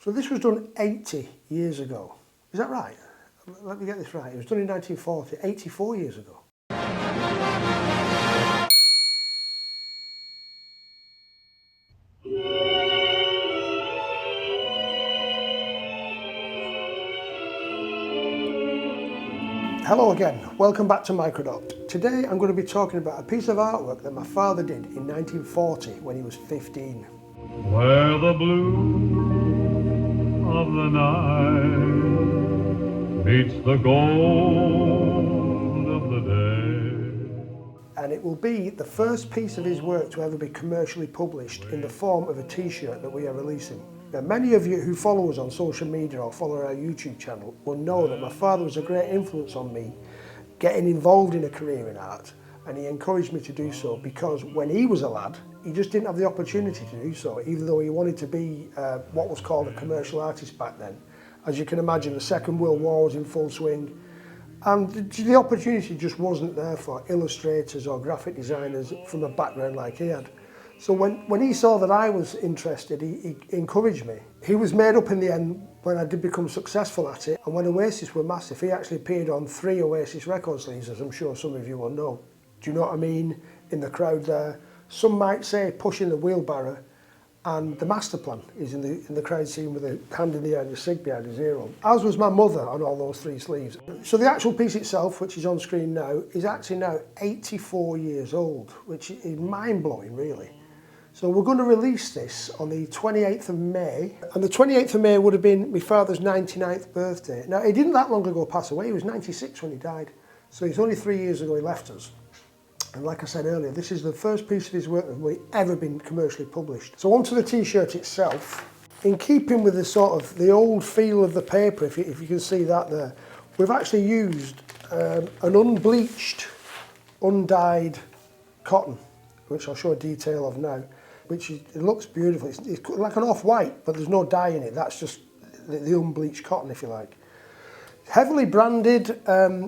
So this was done 80 years ago. Is that right? Let me get this right. It was done in 1940, 84 years ago. Hello again, welcome back to Microdot. Today I'm going to be talking about a piece of artwork that my father did in 1940 when he was 15. Where the blue of the night meets the gold of the day. And it will be the first piece of his work to ever be commercially published in the form of a t-shirt that we are releasing. Now, many of you who follow us on social media or follow our YouTube channel will know that my father was a great influence on me getting involved in a career in art, and he encouraged me to do so because when he was a lad, he just didn't have the opportunity to do so, even though he wanted to be what was called a commercial artist back then. As you can imagine, the Second World War was in full swing, and the opportunity just wasn't there for illustrators or graphic designers from a background like he had. So when he saw that I was interested, he encouraged me. He was made up in the end when I did become successful at it, and when Oasis were massive, he actually appeared on 3 Oasis record sleeves, as I'm sure some of you will know. Do you know what I mean? In the crowd there. Some might say pushing the wheelbarrow, and the master plan is in the crowd scene with a hand in the air and a cig behind his ear on. As was my mother on all those 3 sleeves. So the actual piece itself, which is on screen now, is actually now 84 years old, which is mind-blowing really. So we're going to release this on the 28th of May, and the 28th of May would have been my father's 99th birthday. Now, he didn't that long ago pass away, he was 96 when he died, so it's only 3 years ago he left us. And like I said earlier, this is the first piece of his work that has ever been commercially published. So onto the t-shirt itself, in keeping with the sort of the old feel of the paper, if you can see that there, we've actually used an unbleached, undyed cotton, which I'll show a detail of now. It looks beautiful. It's like an off-white, but there's no dye in it. That's just the unbleached cotton, if you like. Heavily branded,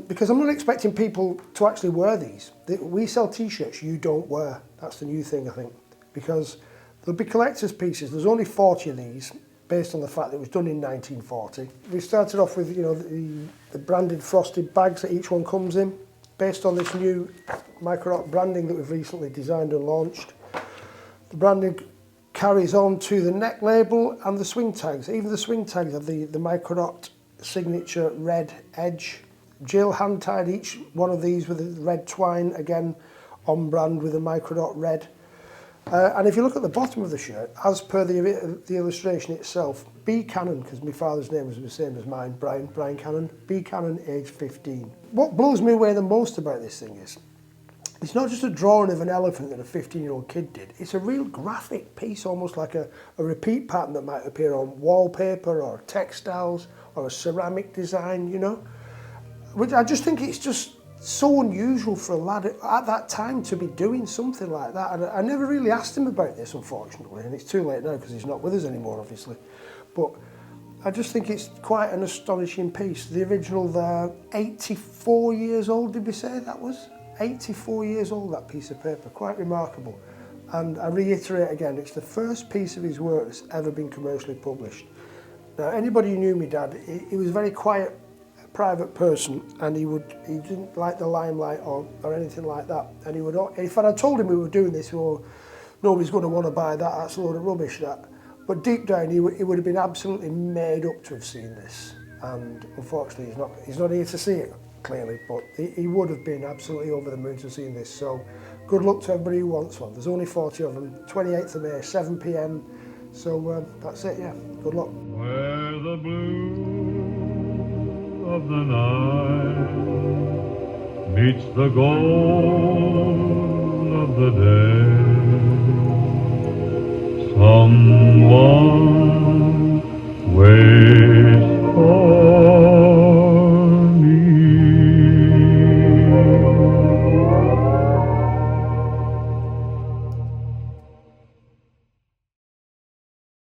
because I'm not expecting people to actually wear these. We sell t-shirts you don't wear. That's the new thing, I think. Because there'll be collector's pieces. There's only 40 of these, based on the fact that it was done in 1940. We started off with, the branded frosted bags that each one comes in, based on this new Microdot branding that we've recently designed and launched. The branding carries on to the neck label and the swing tags. Even the swing tags have the Microdot signature red edge. Jill hand-tied each one of these with a red twine, again on brand with the Microdot red. And if you look at the bottom of the shirt, as per the illustration itself, B. Cannon, because my father's name was the same as mine, Brian Cannon, B. Cannon, age 15. What blows me away the most about this thing is, it's not just a drawing of an elephant that a 15-year-old kid did, it's a real graphic piece, almost like a repeat pattern that might appear on wallpaper or textiles or a ceramic design, Which I just think it's just so unusual for a lad at that time to be doing something like that. And I never really asked him about this, unfortunately, and it's too late now because he's not with us anymore, obviously. But I just think it's quite an astonishing piece. The original there, 84 years old, did we say that was? 84 years old, that piece of paper, quite remarkable. And I reiterate again, it's the first piece of his work that's ever been commercially published. Now, anybody who knew me dad, he was a very quiet, private person, and he didn't like the limelight or anything like that. And if I had told him we were doing this, or nobody's going to want to buy that, that's a load of rubbish, that. But deep down, he would have been absolutely made up to have seen this. And unfortunately, he's not here to see it, clearly, but he would have been absolutely over the moon to see this. So good luck to everybody who wants one. There's only 40 of them, 28th of May, 7 p.m. So that's it, yeah, good luck. Where the blue of the night meets the gold of the day, someone waits for